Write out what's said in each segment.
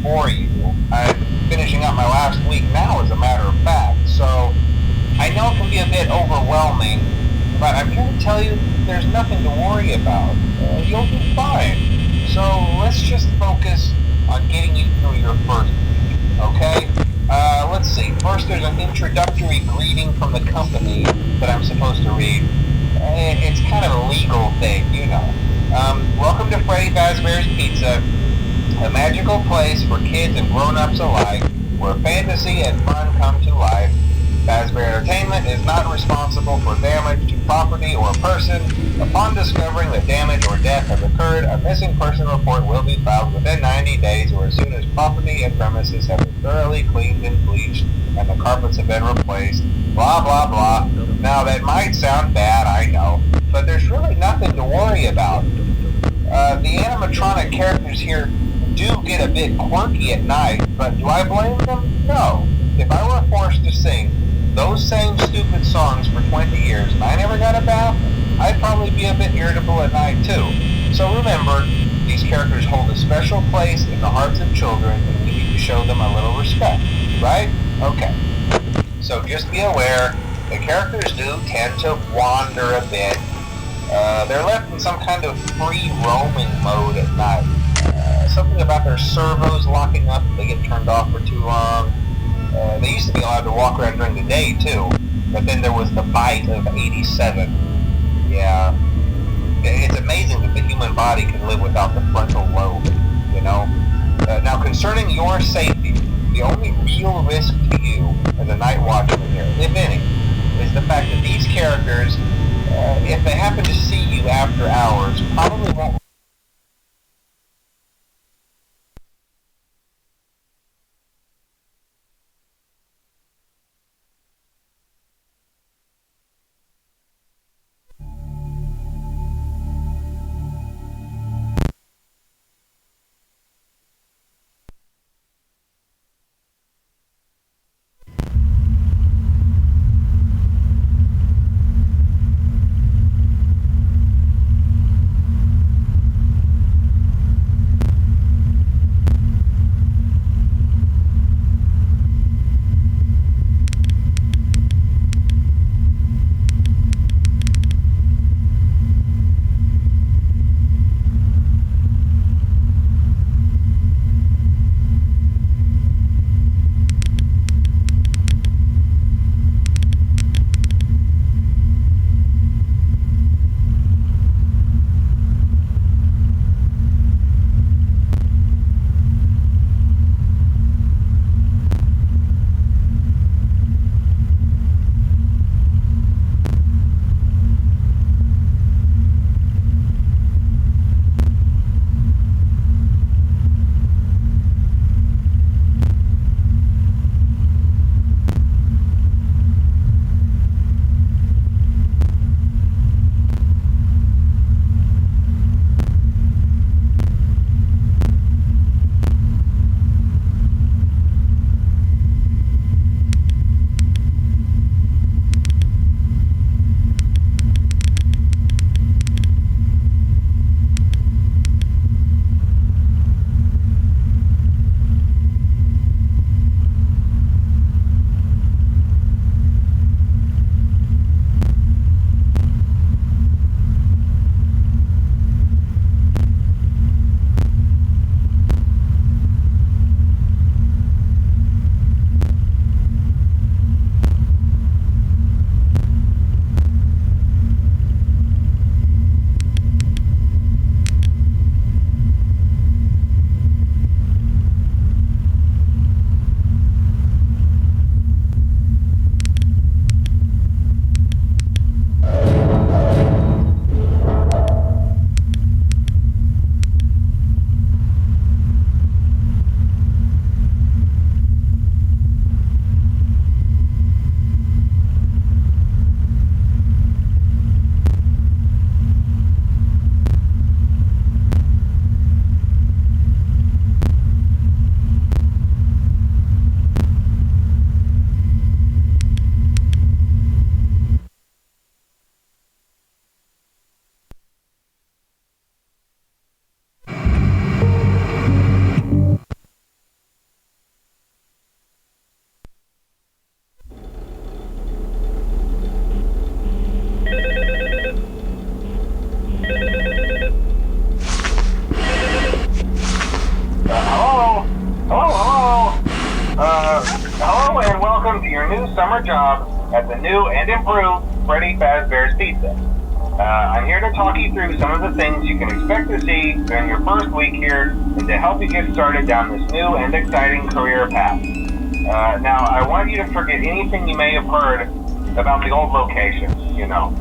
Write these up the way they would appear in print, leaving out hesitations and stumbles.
for you. I'm finishing up my last week now, as a matter of fact, so I know it can be a bit overwhelming, but I'm here to tell you there's nothing to worry about. You'll be fine. So let's just focus on getting you through your first week, okay? Let's see. First, there's an introductory greeting from the company that I'm supposed to read. It's kind of a legal thing, you know. Welcome to Freddy Fazbear's Pizza, a magical place for kids and grown-ups alike, where fantasy and fun come to life. Fazbear Entertainment is not responsible for damage to property or person. Upon discovering that damage or death has occurred, a missing person report will be filed within 90 days or as soon as property and premises have been thoroughly cleaned and bleached and the carpets have been replaced. Blah, blah, blah. Now, that might sound bad, I know, but there's really nothing to worry about. The animatronic characters here do get a bit quirky at night, but do I blame them? No. If I were forced to sing those same stupid songs for 20 years and I never got a bath, I'd probably be a bit irritable at night too. So remember, these characters hold a special place in the hearts of children and we need to show them a little respect, right? Okay. So just be aware, the characters do tend to wander a bit. They're left in some kind of free roaming mode at night. Something about their servos locking up if they get turned off for too long. They used to be allowed to walk around during the day, too. But then there was the bite of 87. Yeah. It's amazing that the human body can live without the frontal lobe, you know? Now, concerning your safety, the only real risk to you as a night watchman here, if any, is the fact that these characters, if they happen to see you after hours, probably won't welcome to your new summer job at the new and improved Freddy Fazbear's Pizza. I'm here to talk you through some of the things you can expect to see during your first week here and to help you get started down this new and exciting career path. Now, I want you to forget anything you may have heard about the old location, you know.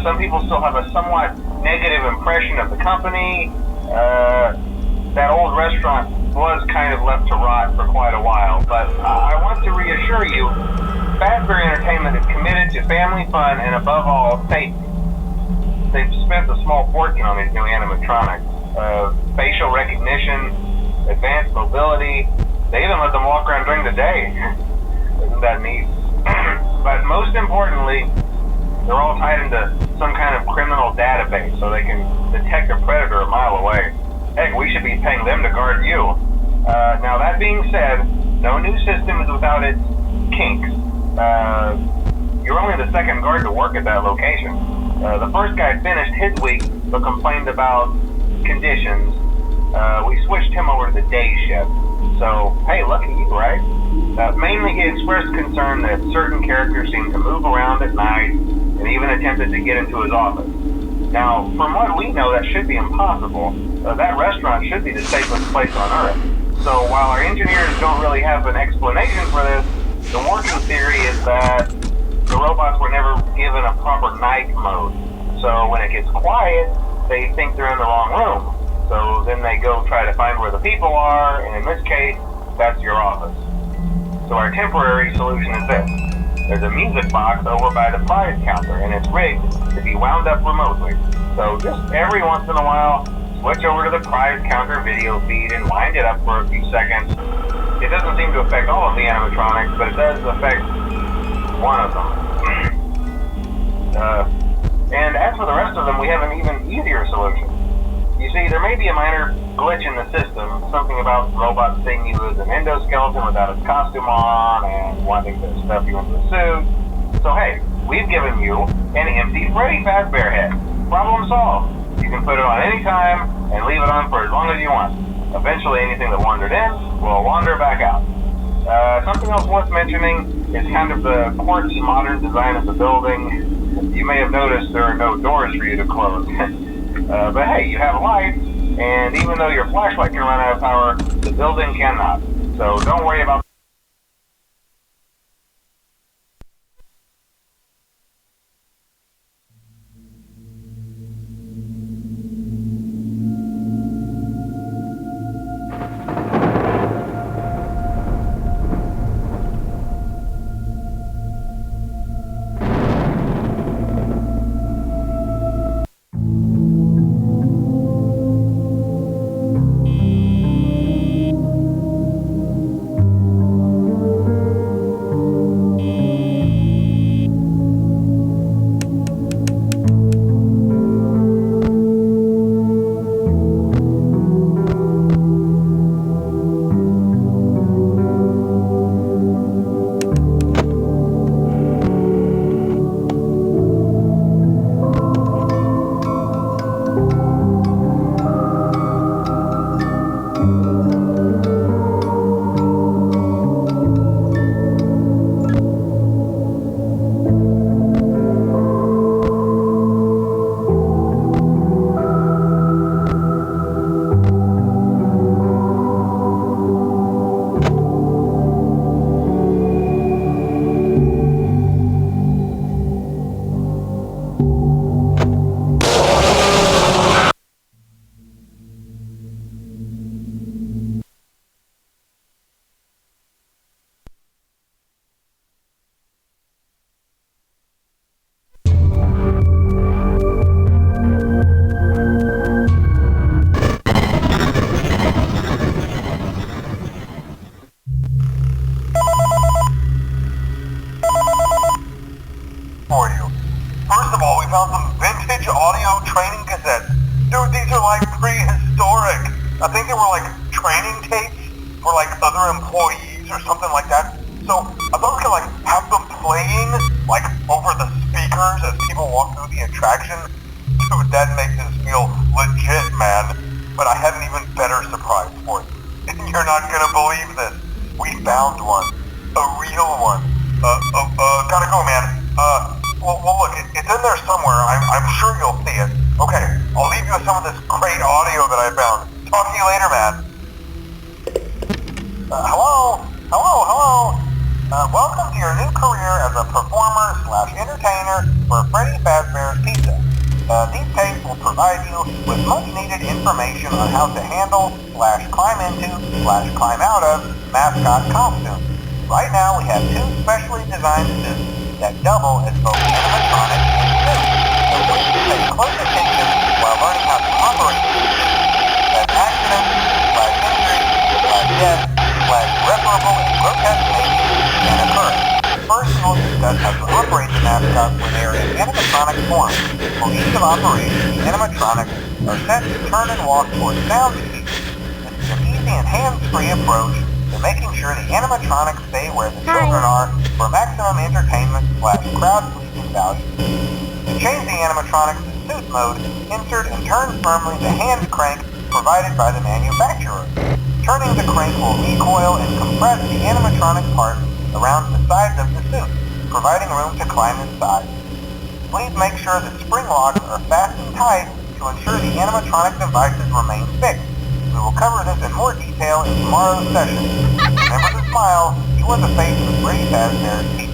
Some people still have a somewhat negative impression of the company. That old restaurant was kind of left to rot for quite a while, but I want to reassure you, Fazbear Entertainment is committed to family fun and above all, safety. They've spent a small fortune on these new animatronics. Facial recognition, advanced mobility, they even let them walk around during the day. Isn't that neat? But most importantly, they're all tied into some kind of criminal database so they can detect a predator a mile away. Heck, we should be paying them to guard you. Now that being said, no new system is without its kinks. You're only the second guard to work at that location. The first guy finished his week but complained about conditions. We switched him over to the day shift. So, hey, lucky you, right? Mainly he expressed concern that certain characters seemed to move around at night and even attempted to get into his office. Now, from what we know, that should be impossible. That restaurant should be the safest place on Earth. So while our engineers don't really have an explanation for this, the working theory is that the robots were never given a proper night mode. So when it gets quiet, they think they're in the wrong room. So then they go try to find where the people are, and in this case, that's your office. So our temporary solution is this. There's a music box over by the prize counter, and it's rigged to be wound up remotely. So just every once in a while, switch over to the prize counter video feed and wind it up for a few seconds. It doesn't seem to affect all of the animatronics, but it does affect one of them. And as for the rest of them, we have an even easier solution. You see, there may be a minor glitch in the system, something about robots seeing you as an endoskeleton without its costume on and wanting to stuff you into a suit. So hey, we've given you an empty Freddy Fazbear head. Problem solved. You can put it on any time and leave it on for as long as you want. Eventually anything that wandered in will wander back out. Something else worth mentioning is kind of the quirky modern design of the building. You may have noticed there are no doors for you to close. But hey, you have lights, and even though your flashlight can run out of power, the building cannot. So don't worry about for you. First of all, we found some vintage audio training cassettes. Dude, these are like prehistoric. I think they were like training tapes for like other employees or something like that. So I thought we could like have them playing like over the speakers as people walk through the attraction. Dude, that makes us feel legit, man. But I have an even better surprise for you. And you're not gonna believe this. We found one. A real one. Gotta go, man. Well, look, it's in there somewhere. I'm sure you'll see it. Okay, I'll leave you with some of this great audio that I found. Talk to you later, man. Hello? Welcome to your new career as a performer/entertainer for Freddy Fazbear's Pizza. These tapes will provide you with much-needed information on how to handle/climb into/climb out of mascot costumes. Right now, we have 2 specially designed suits that double as both animatronic and suit. So please pay close attention while learning how to operate these suits, as accidents/injury/death/reparable and grotesque making can occur. First, we will discuss how to operate the mascot when they are in animatronic form. For ease of operation, the animatronics are set to turn and walk towards sound sheets. This is an easy and hands-free approach to making sure the animatronics stay where the children are for maximum entertainment/crowd-pleasing value. To change the animatronics to suit mode, insert and turn firmly the hand crank provided by the manufacturer. Turning the crank will recoil and compress the animatronic parts around the sides of the suit, providing room to climb inside. Please make sure that spring locks are fastened tight to ensure the animatronic devices remain fixed. We will cover this in more detail in tomorrow's session. Remember to smile. You are the face of Freddy Fazbear's Pizza.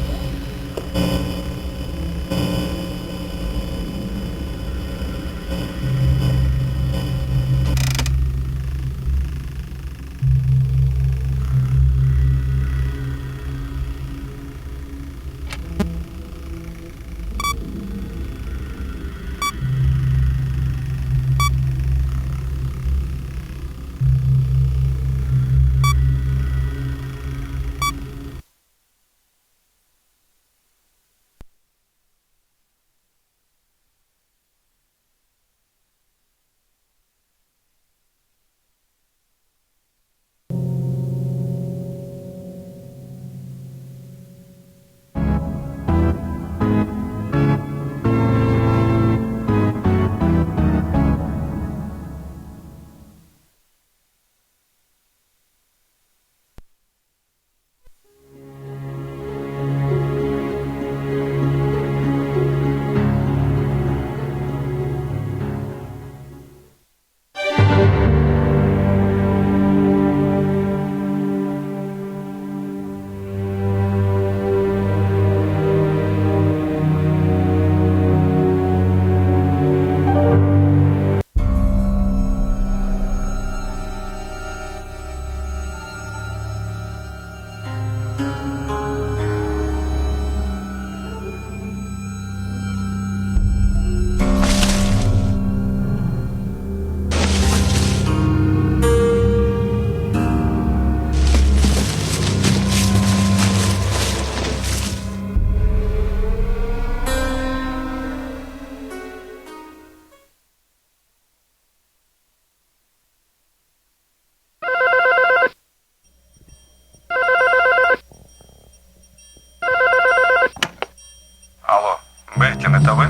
Бертин, это вы?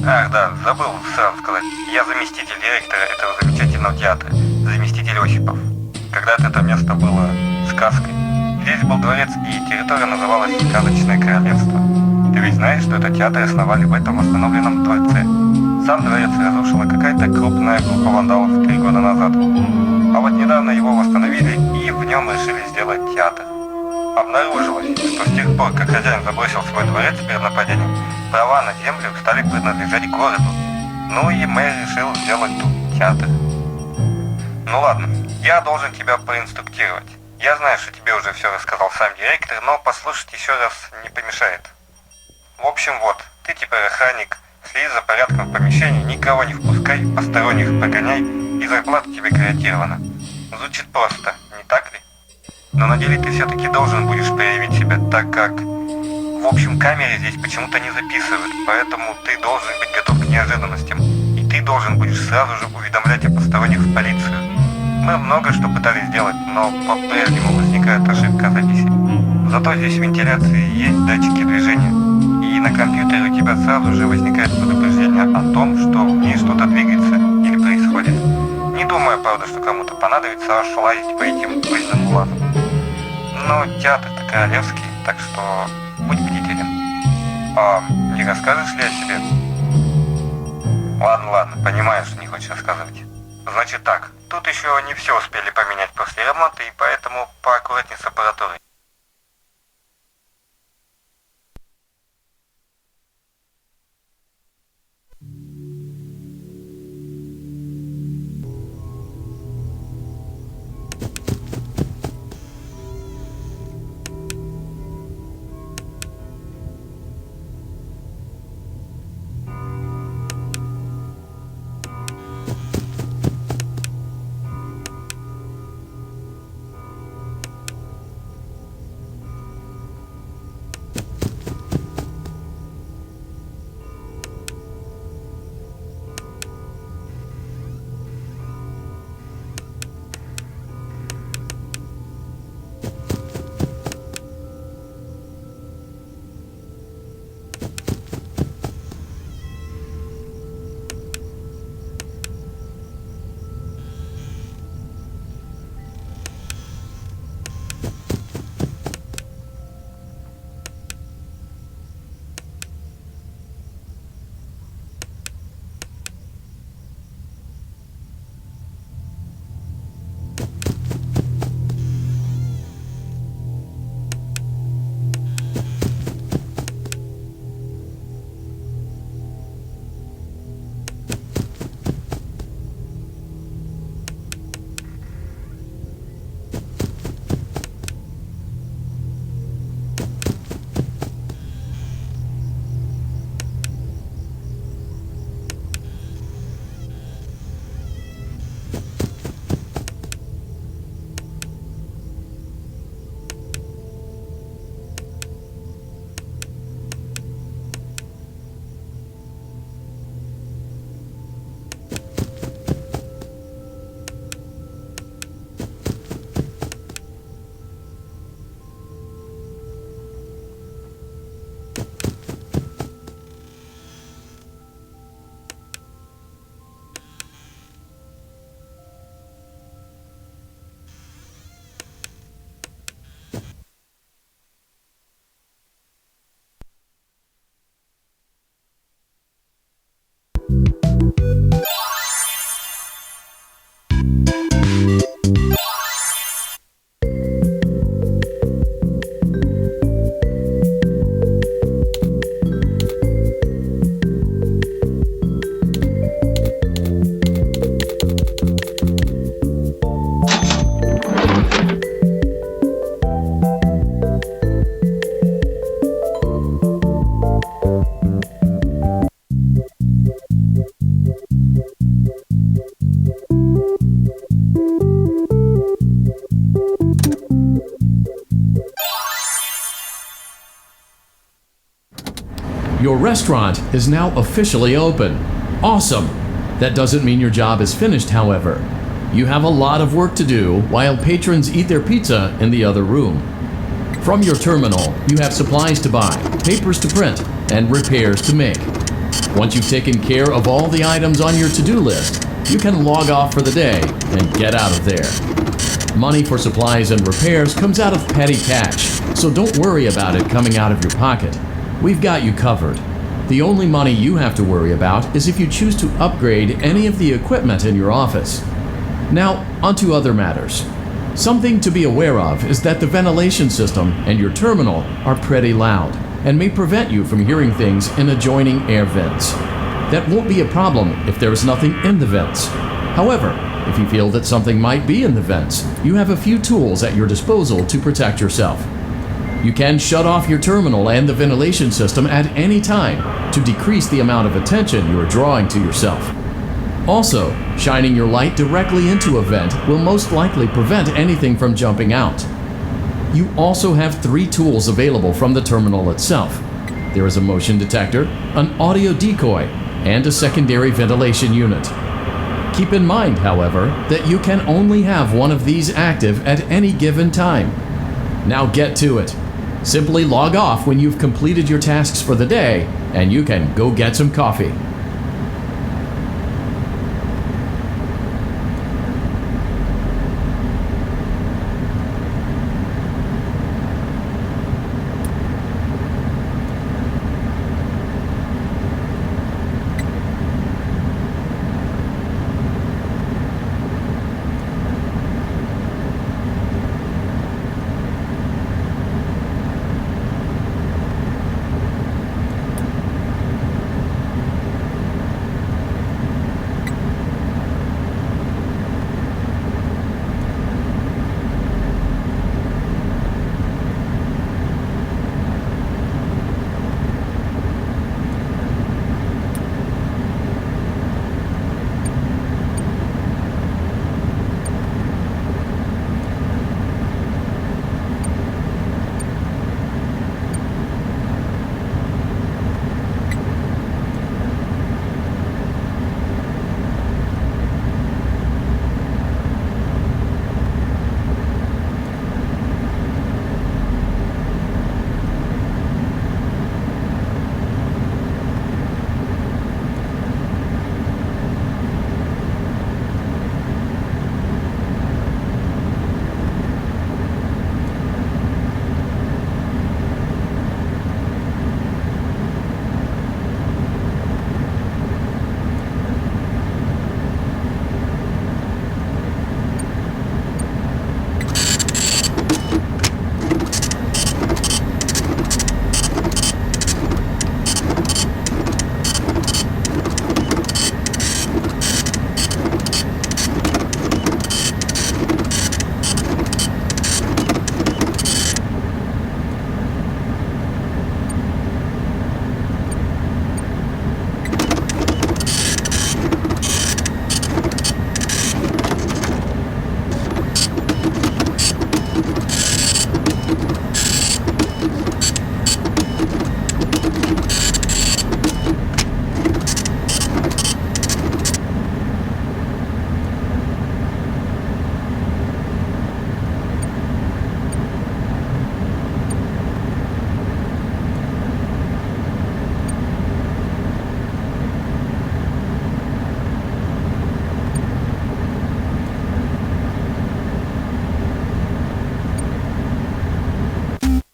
Ах, да, забыл сразу сказать. Я заместитель директора этого замечательного театра, заместитель Осипов. Когда-то это место было сказкой. Здесь был дворец, и территория называлась Сказочное Королевство. Ты ведь знаешь, что этот театр основали в этом восстановленном дворце? Сам дворец разрушила какая-то крупная группа вандалов 3 года назад. А вот недавно его восстановили, и в нем решили сделать театр. Обнаружилось, что с тех пор, как хозяин забросил свой дворец перед нападением, права на землю стали принадлежать городу. Ну и мэр решил сделать тут театр. Ну ладно, я должен тебя проинструктировать. Я знаю, что тебе уже все рассказал сам директор, но послушать еще раз не помешает. В общем, вот, ты теперь охранник, следи за порядком в помещении, никого не впускай, посторонних прогоняй, и зарплата тебе гарантирована. Звучит просто, не так ли? Но на деле ты все-таки должен будешь проявить себя так, как... В общем, камеры здесь почему-то не записывают, поэтому ты должен быть готов к неожиданностям, и ты должен будешь сразу же уведомлять о посторонних в полицию. Мы много что пытались сделать, но по-прежнему возникает ошибка записи. Зато здесь в вентиляции есть датчики движения, и на компьютере у тебя тебя сразу же возникает предупреждение о том, что в ней что-то двигается или происходит. Не думаю, правда, что кому-то понадобится аж лазить по этим пыльным глазам. Но театр-то королевский, так что будь бдителен. А не расскажешь ли о себе? Ладно, понимаю, что не хочешь рассказывать. Значит так, тут еще не все успели поменять после ремонта, и поэтому поаккуратнее с аппаратурой. Your restaurant is now officially open. Awesome! That doesn't mean your job is finished, however. You have a lot of work to do while patrons eat their pizza in the other room. From your terminal, you have supplies to buy, papers to print, and repairs to make. Once you've taken care of all the items on your to-do list, you can log off for the day and get out of there. Money for supplies and repairs comes out of petty cash, so don't worry about it coming out of your pocket. We've got you covered. The only money you have to worry about is if you choose to upgrade any of the equipment in your office. Now, onto other matters. Something to be aware of is that the ventilation system and your terminal are pretty loud and may prevent you from hearing things in adjoining air vents. That won't be a problem if there is nothing in the vents. However, if you feel that something might be in the vents, you have a few tools at your disposal to protect yourself. You can shut off your terminal and the ventilation system at any time to decrease the amount of attention you are drawing to yourself. Also, shining your light directly into a vent will most likely prevent anything from jumping out. You also have 3 tools available from the terminal itself. There is a motion detector, an audio decoy, and a secondary ventilation unit. Keep in mind, however, that you can only have one of these active at any given time. Now get to it. Simply log off when you've completed your tasks for the day and you can go get some coffee.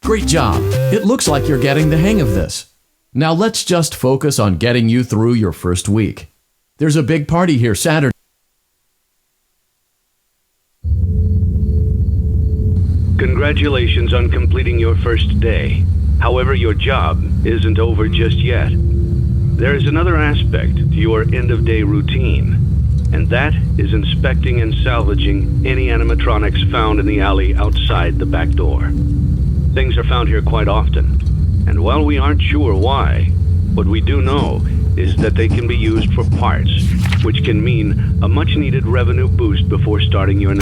Great job. It looks like you're getting the hang of this. Now let's just focus on getting you through your first week. There's a big party here Saturday. Congratulations on completing your first day. However, your job isn't over just yet. There is another aspect to your end-of-day routine, and that is inspecting and salvaging any animatronics found in the alley outside the back door. Things are found here quite often, and while we aren't sure why, what we do know is that they can be used for parts, which can mean a much-needed revenue boost before starting your